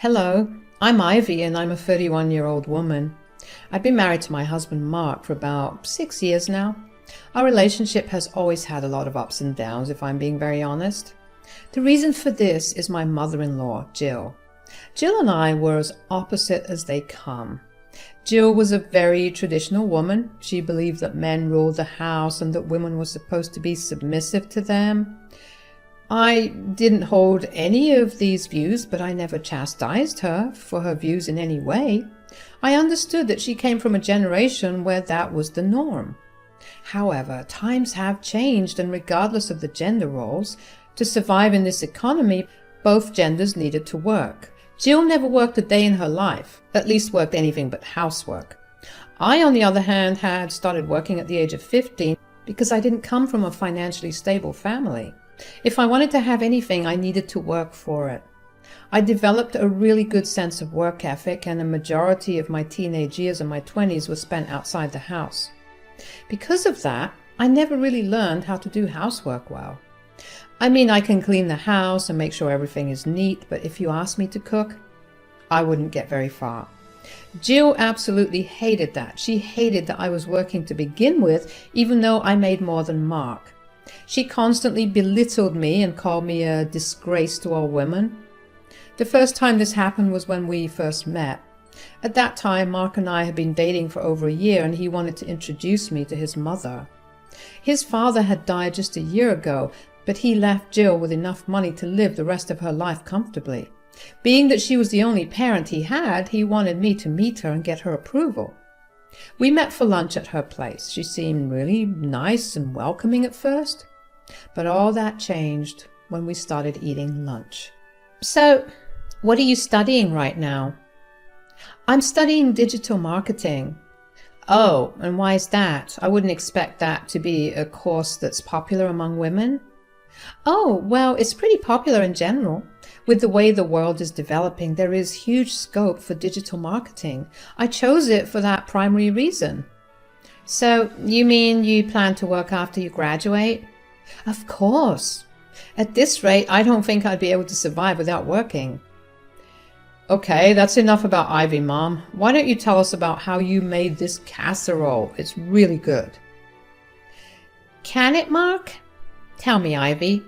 Hello, I'm Ivy and I'm a 31-year-old woman. I've been married to my husband Mark for about 6 years now. Our relationship has always had a lot of ups and downs, if I'm being very honest. The reason for this is my mother-in-law, Jill. Jill and I were as opposite as they come. Jill was a very traditional woman. She believed that men ruled the house and that women were supposed to be submissive to them. I didn't hold any of these views, but I never chastised her for her views in any way. I understood that she came from a generation where that was the norm. However, times have changed, and regardless of the gender roles, to survive in this economy, both genders needed to work. Jill never worked a day in her life, at least worked anything but housework. I, on the other hand, had started working at the age of 15 because I didn't come from a financially stable family. If I wanted to have anything, I needed to work for it. I developed a really good sense of work ethic, and a majority of my teenage years and my 20s were spent outside the house. Because of that, I never really learned how to do housework well. I mean, I can clean the house and make sure everything is neat, but if you ask me to cook, I wouldn't get very far. Jill absolutely hated that. She hated that I was working to begin with, even though I made more than Mark. She constantly belittled me and called me a disgrace to all women. The first time this happened was when we first met. At that time, Mark and I had been dating for over a year, and he wanted to introduce me to his mother. His father had died just a year ago, but he left Jill with enough money to live the rest of her life comfortably. Being that she was the only parent he had, he wanted me to meet her and get her approval. We met for lunch at her place. She seemed really nice and welcoming at first, but all that changed when we started eating lunch. So, what are you studying right now? I'm studying digital marketing. Oh, and why is that? I wouldn't expect that to be a course that's popular among women. Oh, well, it's pretty popular in general. With the way the world is developing, there is huge scope for digital marketing. I chose it for that primary reason. So, you mean you plan to work after you graduate? Of course. At this rate, I don't think I'd be able to survive without working. Okay, that's enough about Ivy, Mom. Why don't you tell us about how you made this casserole? It's really good. Can it, Mark? Tell me, Ivy,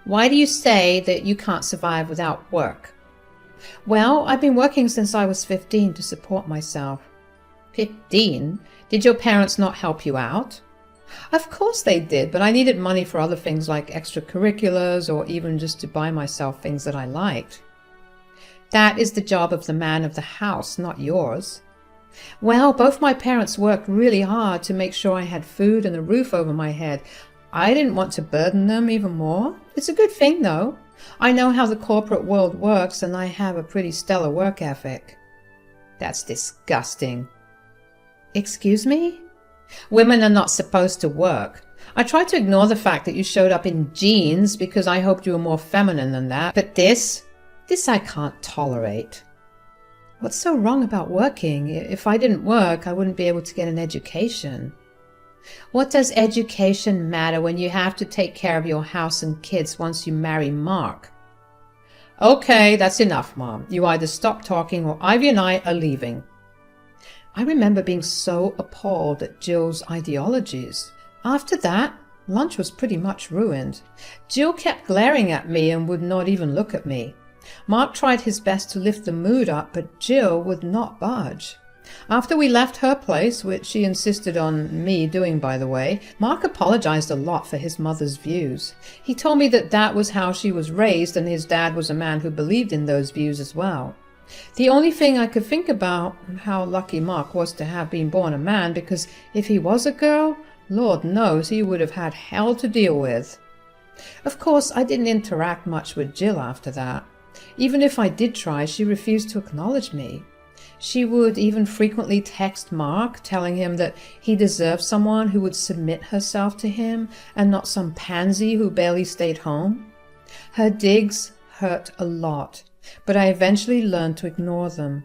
why do you say that you can't survive without work? Well, I've been working since I was 15 to support myself. 15? Did your parents not help you out? Of course they did, but I needed money for other things like extracurriculars or even just to buy myself things that I liked. That is the job of the man of the house, not yours. Well, both my parents worked really hard to make sure I had food and a roof over my head. I didn't want to burden them even more. It's a good thing, though. I know how the corporate world works, and I have a pretty stellar work ethic. That's disgusting. Excuse me? Women are not supposed to work. I tried to ignore the fact that you showed up in jeans because I hoped you were more feminine than that. But this I can't tolerate. What's so wrong about working? If I didn't work, I wouldn't be able to get an education. What does education matter when you have to take care of your house and kids once you marry Mark? Okay, that's enough, Mom. You either stop talking or Ivy and I are leaving. I remember being so appalled at Jill's ideologies. After that, lunch was pretty much ruined. Jill kept glaring at me and would not even look at me. Mark tried his best to lift the mood up, but Jill would not budge. After we left her place, which she insisted on me doing, by the way, Mark apologized a lot for his mother's views. He told me that that was how she was raised, and his dad was a man who believed in those views as well. The only thing I could think about how lucky Mark was to have been born a man, because if he was a girl, Lord knows he would have had hell to deal with. Of course, I didn't interact much with Jill after that. Even if I did try, she refused to acknowledge me. She would even frequently text Mark, telling him that he deserved someone who would submit herself to him and not some pansy who barely stayed home. Her digs hurt a lot, but I eventually learned to ignore them.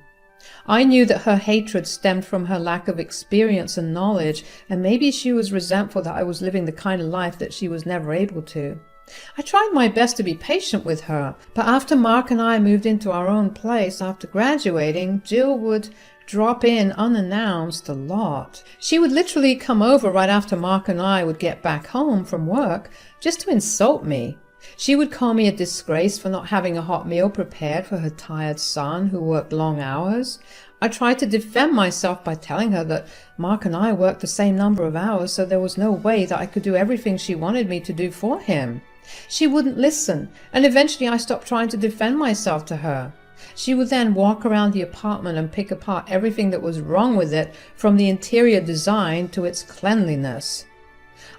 I knew that her hatred stemmed from her lack of experience and knowledge, and maybe she was resentful that I was living the kind of life that she was never able to. I tried my best to be patient with her, but after Mark and I moved into our own place after graduating, Jill would drop in unannounced a lot. She would literally come over right after Mark and I would get back home from work just to insult me. She would call me a disgrace for not having a hot meal prepared for her tired son who worked long hours. I tried to defend myself by telling her that Mark and I worked the same number of hours, so there was no way that I could do everything she wanted me to do for him. She wouldn't listen, and eventually I stopped trying to defend myself to her. She would then walk around the apartment and pick apart everything that was wrong with it, from the interior design to its cleanliness.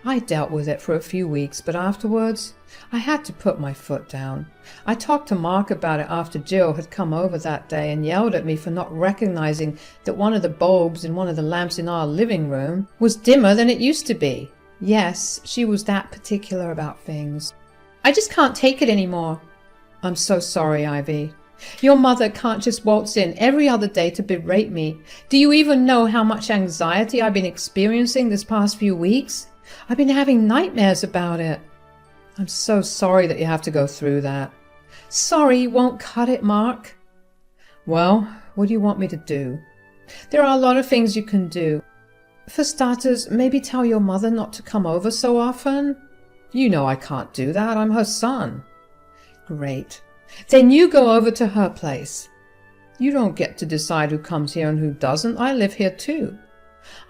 I dealt with it for a few weeks, but afterwards I had to put my foot down. I talked to Mark about it after Jill had come over that day and yelled at me for not recognizing that one of the bulbs in one of the lamps in our living room was dimmer than it used to be. Yes, she was that particular about things. I just can't take it anymore. I'm so sorry, Ivy. Your mother can't just waltz in every other day to berate me. Do you even know how much anxiety I've been experiencing this past few weeks? I've been having nightmares about it. I'm so sorry that you have to go through that. Sorry won't cut it, Mark. Well, what do you want me to do? There are a lot of things you can do. For starters, maybe tell your mother not to come over so often. You know I can't do that. I'm her son. Great. Then you go over to her place. You don't get to decide who comes here and who doesn't. I live here too.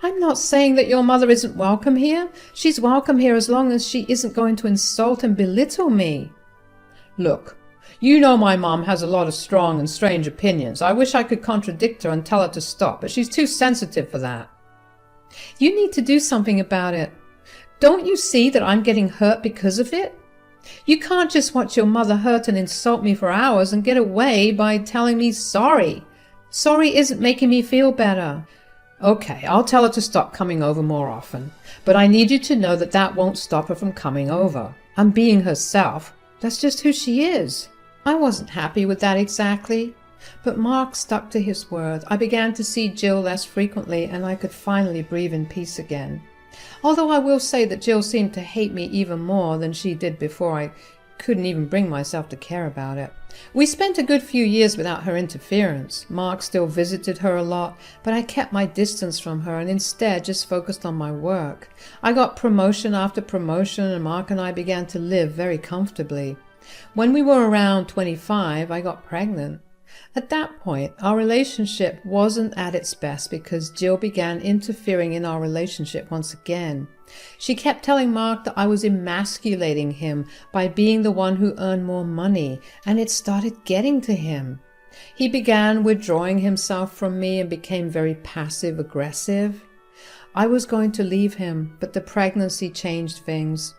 I'm not saying that your mother isn't welcome here. She's welcome here as long as she isn't going to insult and belittle me. Look, you know my mom has a lot of strong and strange opinions. I wish I could contradict her and tell her to stop, but she's too sensitive for that. You need to do something about it. Don't you see that I'm getting hurt because of it? You can't just watch your mother hurt and insult me for hours and get away by telling me sorry. Sorry isn't making me feel better. Okay, I'll tell her to stop coming over more often, but I need you to know that that won't stop her from coming over. I'm being herself. That's just who she is. I wasn't happy with that exactly, but Mark stuck to his word. I began to see Jill less frequently, and I could finally breathe in peace again. Although I will say that Jill seemed to hate me even more than she did before. I couldn't even bring myself to care about it. We spent a good few years without her interference. Mark still visited her a lot, but I kept my distance from her and instead just focused on my work. I got promotion after promotion, and Mark and I began to live very comfortably. When we were around 25, I got pregnant. At that point, our relationship wasn't at its best because Jill began interfering in our relationship once again. She kept telling Mark that I was emasculating him by being the one who earned more money, and it started getting to him. He began withdrawing himself from me and became very passive-aggressive. I was going to leave him, but the pregnancy changed things.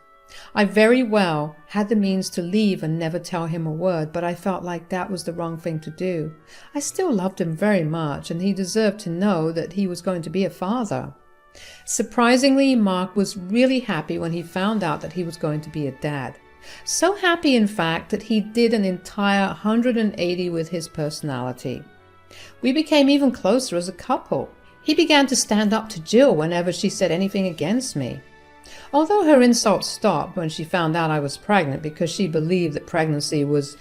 I very well had the means to leave and never tell him a word, but I felt like that was the wrong thing to do. I still loved him very much, and he deserved to know that he was going to be a father. Surprisingly, Mark was really happy when he found out that he was going to be a dad. So happy, in fact, that he did an entire 180 with his personality. We became even closer as a couple. He began to stand up to Jill whenever she said anything against me. Although her insults stopped when she found out I was pregnant because she believed that pregnancy was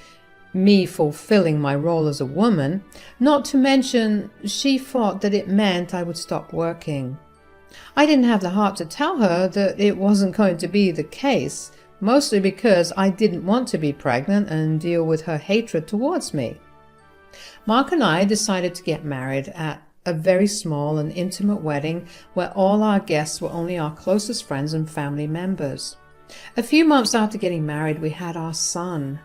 me fulfilling my role as a woman, not to mention she thought that it meant I would stop working. I didn't have the heart to tell her that it wasn't going to be the case, mostly because I didn't want to be pregnant and deal with her hatred towards me. Mark and I decided to get married at a very small and intimate wedding where all our guests were only our closest friends and family members. A few months after getting married, we had our son.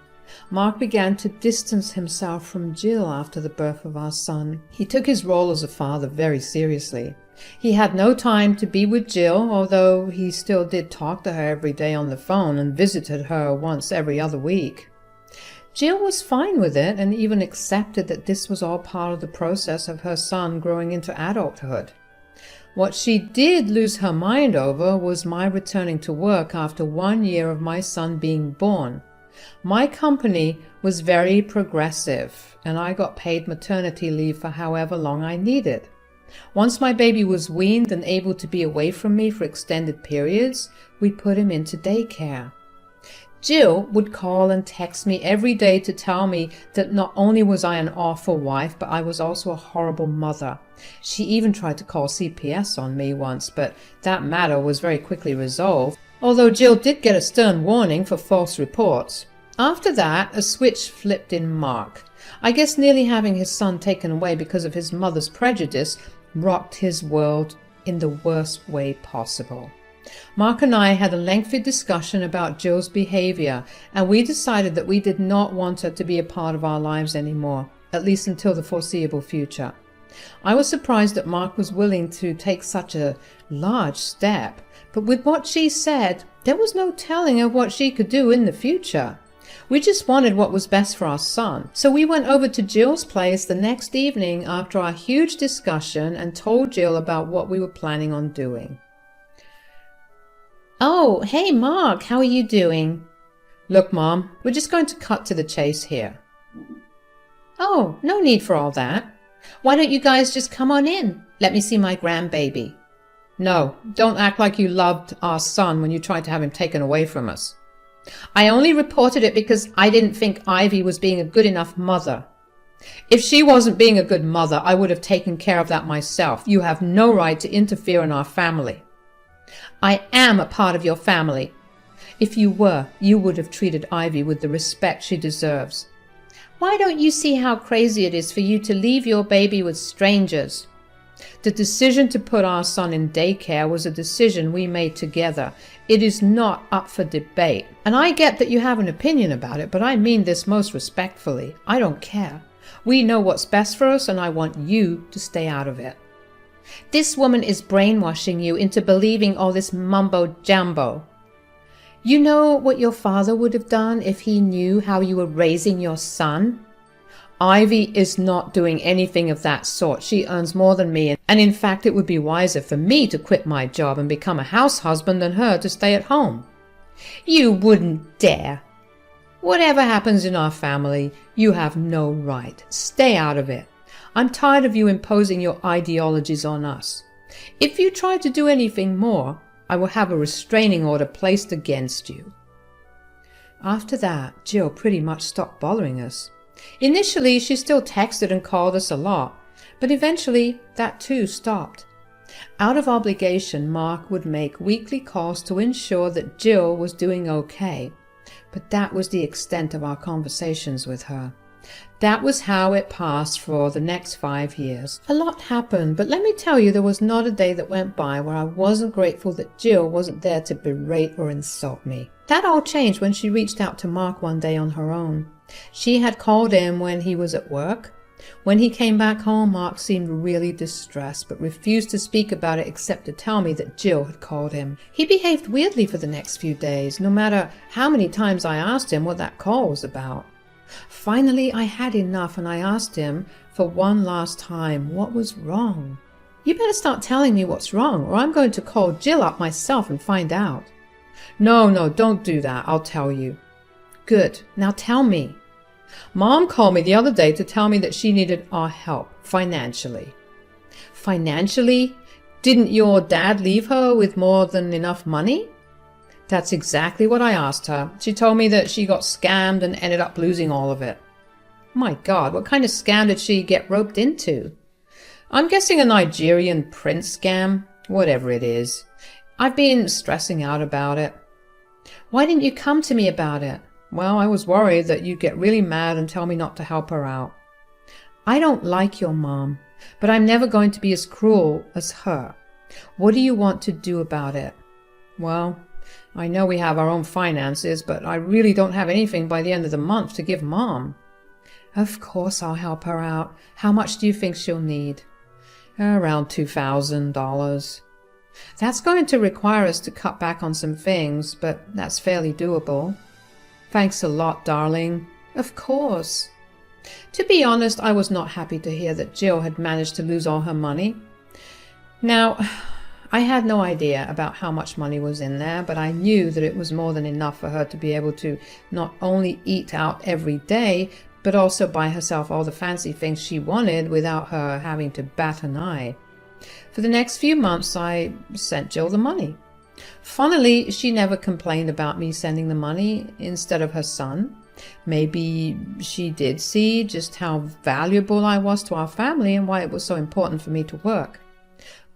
Mark began to distance himself from Jill after the birth of our son. He took his role as a father very seriously. He had no time to be with Jill, although he still did talk to her every day on the phone and visited her once every other week. Jill was fine with it and even accepted that this was all part of the process of her son growing into adulthood. What she did lose her mind over was my returning to work after 1 year of my son being born. My company was very progressive, and I got paid maternity leave for however long I needed. Once my baby was weaned and able to be away from me for extended periods, we put him into daycare. Jill would call and text me every day to tell me that not only was I an awful wife, but I was also a horrible mother. She even tried to call CPS on me once, but that matter was very quickly resolved, although Jill did get a stern warning for false reports. After that, a switch flipped in Mark. I guess nearly having his son taken away because of his mother's prejudice rocked his world in the worst way possible. Mark and I had a lengthy discussion about Jill's behavior, and we decided that we did not want her to be a part of our lives anymore, at least until the foreseeable future. I was surprised that Mark was willing to take such a large step, but with what she said, there was no telling of what she could do in the future. We just wanted what was best for our son, so we went over to Jill's place the next evening after our huge discussion and told Jill about what we were planning on doing. "Oh, hey Mark, how are you doing?" "Look, Mom, we're just going to cut to the chase here." "Oh, no need for all that. Why don't you guys just come on in? Let me see my grandbaby." "No, don't act like you loved our son when you tried to have him taken away from us." "I only reported it because I didn't think Ivy was being a good enough mother." "If she wasn't being a good mother, I would have taken care of that myself. You have no right to interfere in our family." "I am a part of your family. If you were, you would have treated Ivy with the respect she deserves. Why don't you see how crazy it is for you to leave your baby with strangers?" The decision to put our son in daycare was a decision we made together. It is not up for debate. And I get that you have an opinion about it, but I mean this most respectfully. I don't care. We know what's best for us, and I want you to stay out of it. This woman is brainwashing you into believing all this mumbo-jumbo. You know what your father would have done if he knew how you were raising your son? Ivy is not doing anything of that sort. She earns more than me, and in fact it would be wiser for me to quit my job and become a house husband than her to stay at home. You wouldn't dare. Whatever happens in our family, you have no right. Stay out of it. I'm tired of you imposing your ideologies on us. If you try to do anything more, I will have a restraining order placed against you." After that, Jill pretty much stopped bothering us. Initially, she still texted and called us a lot, but eventually that too stopped. Out of obligation, Mark would make weekly calls to ensure that Jill was doing okay, but that was the extent of our conversations with her. That was how it passed for the next 5 years. A lot happened, but let me tell you, there was not a day that went by where I wasn't grateful that Jill wasn't there to berate or insult me. That all changed when she reached out to Mark one day on her own. She had called him when he was at work. When he came back home, Mark seemed really distressed, but refused to speak about it except to tell me that Jill had called him. He behaved weirdly for the next few days, no matter how many times I asked him what that call was about. Finally, I had enough, and I asked him for one last time what was wrong. "You better start telling me what's wrong, or I'm going to call Jill up myself and find out." No, don't do that. I'll tell you." "Good. Now tell me." "Mom called me the other day to tell me that she needed our help financially." "Financially? Didn't your dad leave her with more than enough money?" "That's exactly what I asked her. She told me that she got scammed and ended up losing all of it." "My God, what kind of scam did she get roped into?" "I'm guessing a Nigerian prince scam, whatever it is. I've been stressing out about it." "Why didn't you come to me about it?" "Well, I was worried that you'd get really mad and tell me not to help her out." "I don't like your mom, but I'm never going to be as cruel as her. What do you want to do about it?" "Well, I know we have our own finances, but I really don't have anything by the end of the month to give Mom." "Of course I'll help her out. How much do you think she'll need?" "Around $2,000. That's going to require us to cut back on some things, but that's fairly doable." "Thanks a lot, darling." "Of course." To be honest, I was not happy to hear that Jill had managed to lose all her money. Now, I had no idea about how much money was in there, but I knew that it was more than enough for her to be able to not only eat out every day, but also buy herself all the fancy things she wanted without her having to bat an eye. For the next few months, I sent Jill the money. Funnily, she never complained about me sending the money instead of her son. Maybe she did see just how valuable I was to our family and why it was so important for me to work.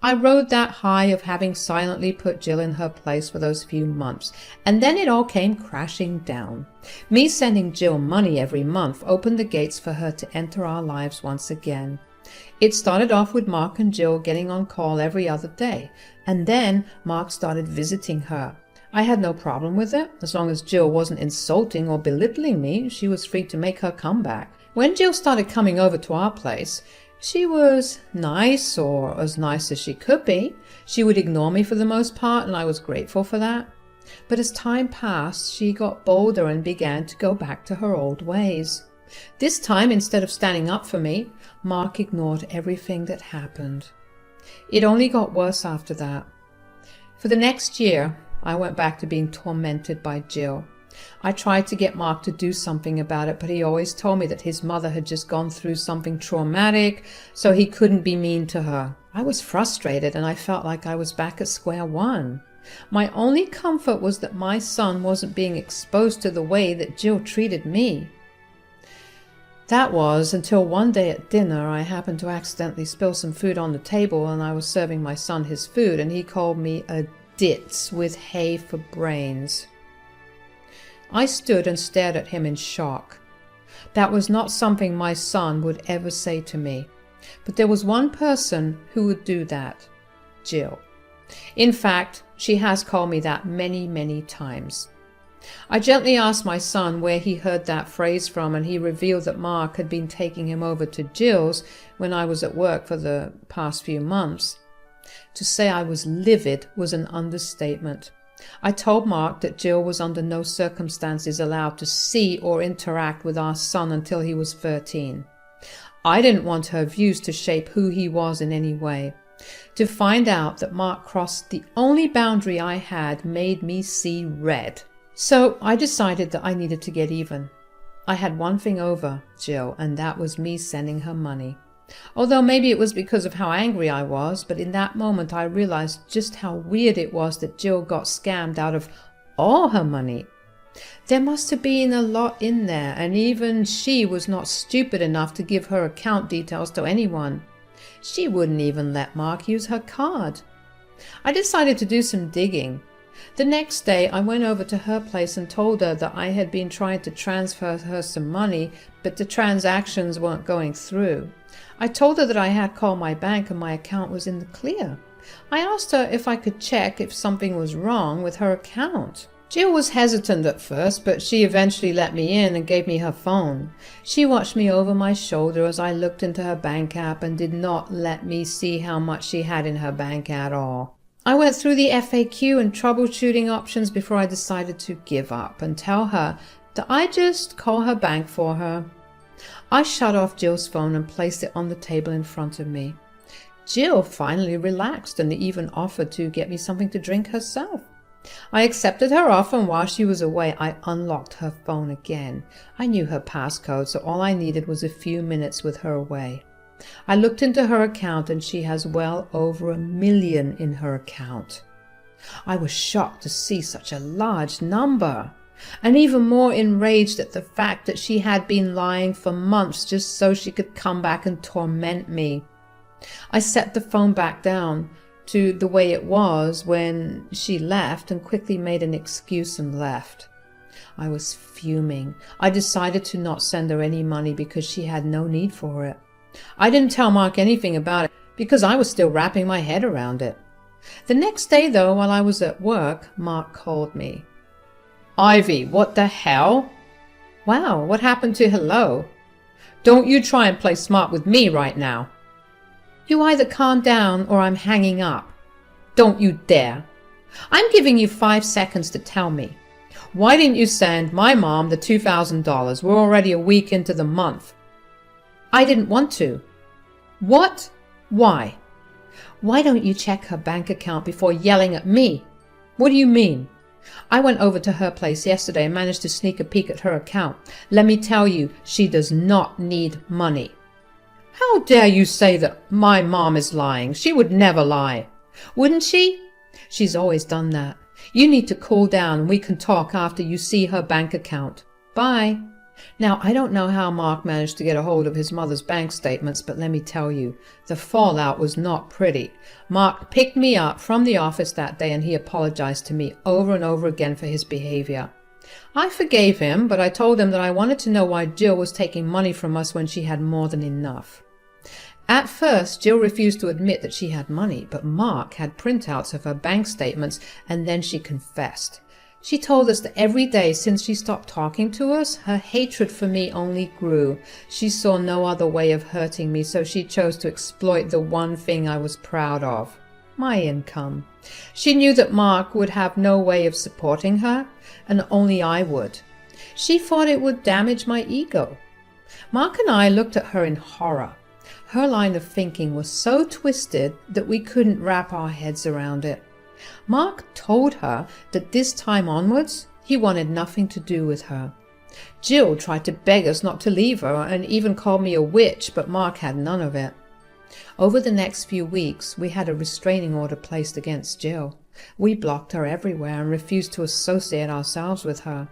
I rode that high of having silently put Jill in her place for those few months, and then it all came crashing down. Me sending Jill money every month opened the gates for her to enter our lives once again. It started off with Mark and Jill getting on call every other day, and then Mark started visiting her. I had no problem with it. As long as Jill wasn't insulting or belittling me, she was free to make her comeback. When Jill started coming over to our place, she was nice, or as nice as she could be. She would ignore me for the most part, and I was grateful for that. But as time passed, she got bolder and began to go back to her old ways. This time, instead of standing up for me, Mark ignored everything that happened. It only got worse after that. For the next year, I went back to being tormented by Jill. I tried to get Mark to do something about it, but he always told me that his mother had just gone through something traumatic, so he couldn't be mean to her. I was frustrated, and I felt like I was back at square one. My only comfort was that my son wasn't being exposed to the way that Jill treated me. That was until one day at dinner I happened to accidentally spill some food on the table, and I was serving my son his food, and he called me a ditz with hay for brains. I stood and stared at him in shock. That was not something my son would ever say to me. But there was one person who would do that: Jill. In fact, she has called me that many, many times. I gently asked my son where he heard that phrase from, and he revealed that Mark had been taking him over to Jill's when I was at work for the past few months. To say I was livid was an understatement. I told Mark that Jill was under no circumstances allowed to see or interact with our son until he was 13. I didn't want her views to shape who he was in any way. To find out that Mark crossed the only boundary I had made me see red. So I decided that I needed to get even. I had one thing over Jill, and that was me sending her money. Although maybe it was because of how angry I was, but in that moment I realized just how weird it was that Jill got scammed out of all her money. There must have been a lot in there, and even she was not stupid enough to give her account details to anyone. She wouldn't even let Mark use her card. I decided to do some digging. The next day I went over to her place and told her that I had been trying to transfer her some money, but the transactions weren't going through. I told her that I had called my bank and my account was in the clear. I asked her if I could check if something was wrong with her account. Jill was hesitant at first, but she eventually let me in and gave me her phone. She watched me over my shoulder as I looked into her bank app and did not let me see how much she had in her bank at all. I went through the FAQ and troubleshooting options before I decided to give up and tell her that I just call her bank for her. I shut off Jill's phone and placed it on the table in front of me. Jill finally relaxed and even offered to get me something to drink herself. I accepted her offer, and while she was away, I unlocked her phone again. I knew her passcode, so all I needed was a few minutes with her away. I looked into her account, and she has well over $1 million in her account. I was shocked to see such a large number, and even more enraged at the fact that she had been lying for months just so she could come back and torment me. I set the phone back down to the way it was when she left and quickly made an excuse and left. I was fuming. I decided to not send her any money because she had no need for it. I didn't tell Mark anything about it because I was still wrapping my head around it. The next day, though, while I was at work, Mark called me. "Ivy, what the hell?" "Wow, what happened to hello?" "Don't you try and play smart with me right now." "You either calm down or I'm hanging up." "Don't you dare. I'm giving you 5 seconds to tell me. Why didn't you send my mom the $2,000? We're already a week into the month." "I didn't want to." "What? Why?" "Why don't you check her bank account before yelling at me?" "What do you mean?" "I went over to her place yesterday and managed to sneak a peek at her account. Let me tell you, she does not need money." "How dare you say that my mom is lying? She would never lie." "Wouldn't she? She's always done that. You need to cool down and we can talk after you see her bank account. Bye. Now, I don't know how Mark managed to get a hold of his mother's bank statements, but let me tell you, the fallout was not pretty. Mark picked me up from the office that day and he apologized to me over and over again for his behavior. I forgave him, but I told him that I wanted to know why Jill was taking money from us when she had more than enough. At first, Jill refused to admit that she had money, but Mark had printouts of her bank statements, and then she confessed. She told us that every day since she stopped talking to us, her hatred for me only grew. She saw no other way of hurting me, so she chose to exploit the one thing I was proud of, my income. She knew that Mark would have no way of supporting her, and only I would. She thought it would damage my ego. Mark and I looked at her in horror. Her line of thinking was so twisted that we couldn't wrap our heads around it. Mark told her that this time onwards, he wanted nothing to do with her. Jill tried to beg us not to leave her and even called me a witch, but Mark had none of it. Over the next few weeks, we had a restraining order placed against Jill. We blocked her everywhere and refused to associate ourselves with her.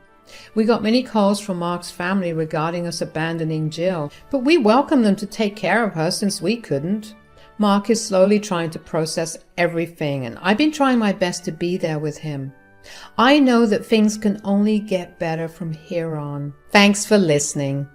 We got many calls from Mark's family regarding us abandoning Jill, but we welcomed them to take care of her since we couldn't. Mark is slowly trying to process everything, and I've been trying my best to be there with him. I know that things can only get better from here on. Thanks for listening.